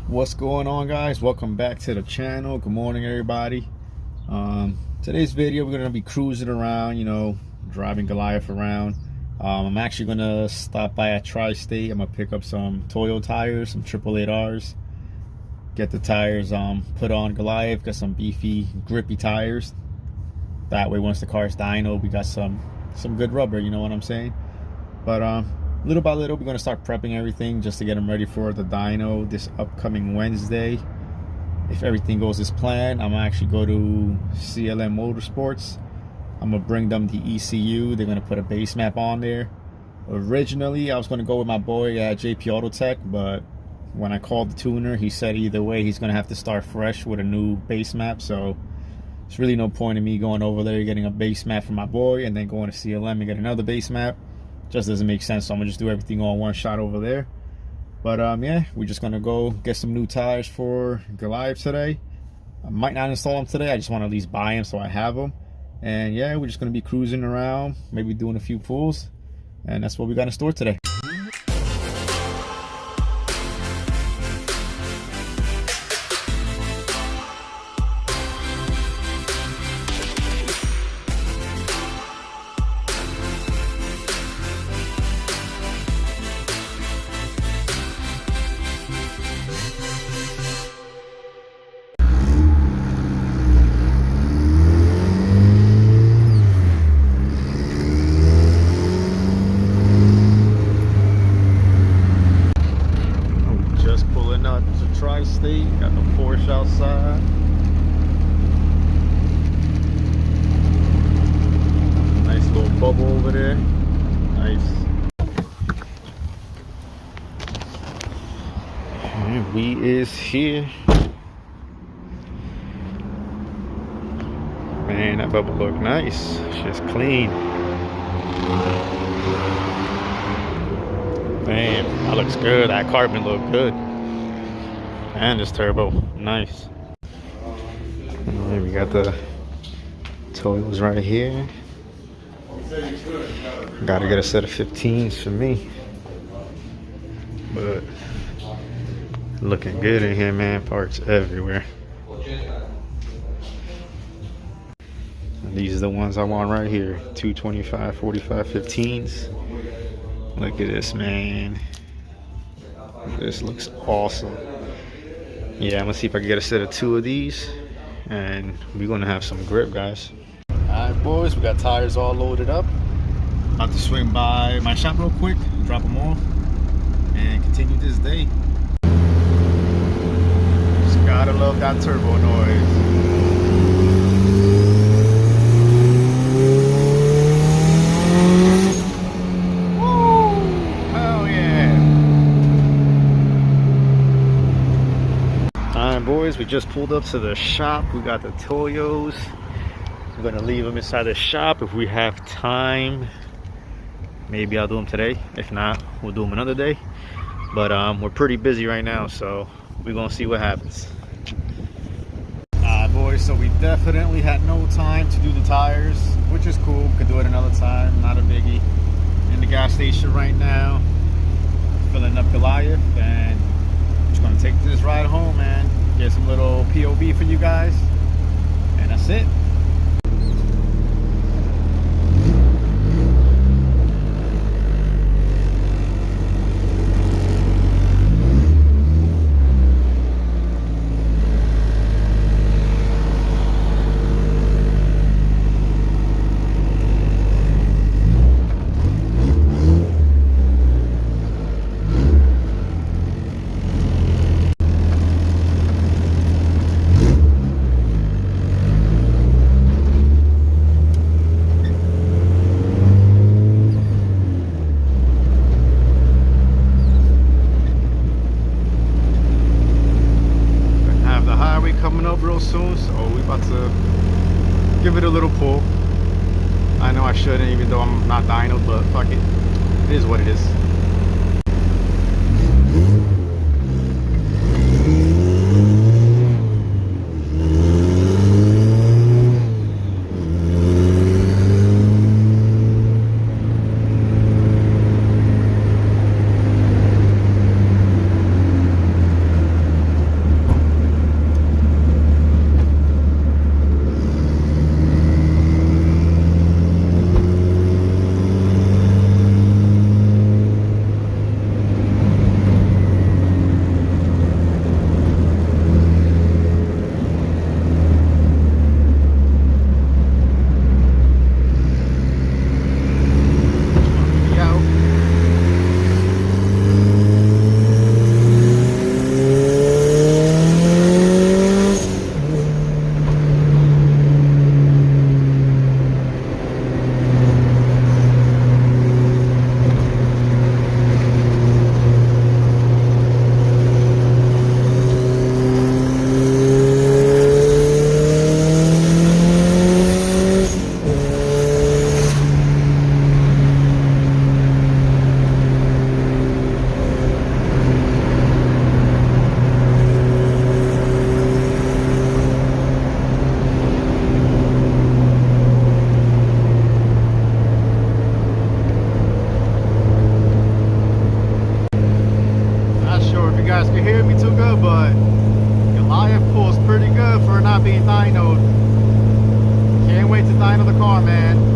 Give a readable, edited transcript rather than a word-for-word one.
What's going on, guys? Welcome back to the channel. Good morning, everybody. Today's video, we're gonna be cruising around, driving Goliath around. I'm actually gonna stop by at Tri-State. I'm gonna pick up some Toyo tires, some 888Rs, get the tires put on Goliath, get some beefy grippy tires. That way once the car's dyno, we got some good rubber, you know what I'm saying? But little by little, we're going to start prepping everything just to get them ready for the dyno this upcoming Wednesday. If everything goes as planned, I'm going to actually go to CLM Motorsports. I'm going to bring them the ECU. They're going to put a base map on there. Originally, I was going to go with my boy at JP Auto Tech, but when I called the tuner, he said either way, he's going to have to start fresh with a new base map. So there's really no point in me going over there, getting a base map for my boy, and then going to CLM and get another base map. Just doesn't make sense, so I'm gonna just do everything all in one shot over there. But yeah, we're just gonna go get some new tires for Goliath today. I might not install them today, I just want to at least buy them so I have them. And yeah, we're just gonna be cruising around, maybe doing a few pulls, and that's what we got in store today. Tri-State, got the Porsche outside. Nice little bubble over there. Nice. And we is here. Man, that bubble look nice. Shit's clean. Man, that looks good. That carbon look good. And this turbo, nice. And we got the Toyos right here. Gotta get a set of 15s for me. But looking good in here, man. Parts everywhere. And these are the ones I want right here. 225, 45, 15s. Look at this, man. This looks awesome. Yeah, I'm gonna see if I can get a set of 2 of these, and we're gonna have some grip, guys. Alright, boys, we got tires all loaded up. About to swing by my shop real quick, drop them off, and continue this day. Just gotta love that turbo noise. Boys, we just pulled up to the shop. We got the Toyos. I'm gonna leave them inside the shop. If we have time, maybe I'll do them today. If not, we'll do them another day. But we're pretty busy right now, so we're gonna see what happens. Alright, boys, so we definitely had no time to do the tires, which is cool. We can do it another time, not a biggie. In the gas station right now, filling up Goliath, and I'm just gonna take this ride home, man. Get some little POV for you guys, and that's it. Coming up real soon, so we about to give it a little pull. I know I shouldn't, even though I'm not dyno, but fuck it. It is what it is. guys can hear me too good, but Goliath pulls pretty good for not being dynoed. Can't wait to dyno the car, man.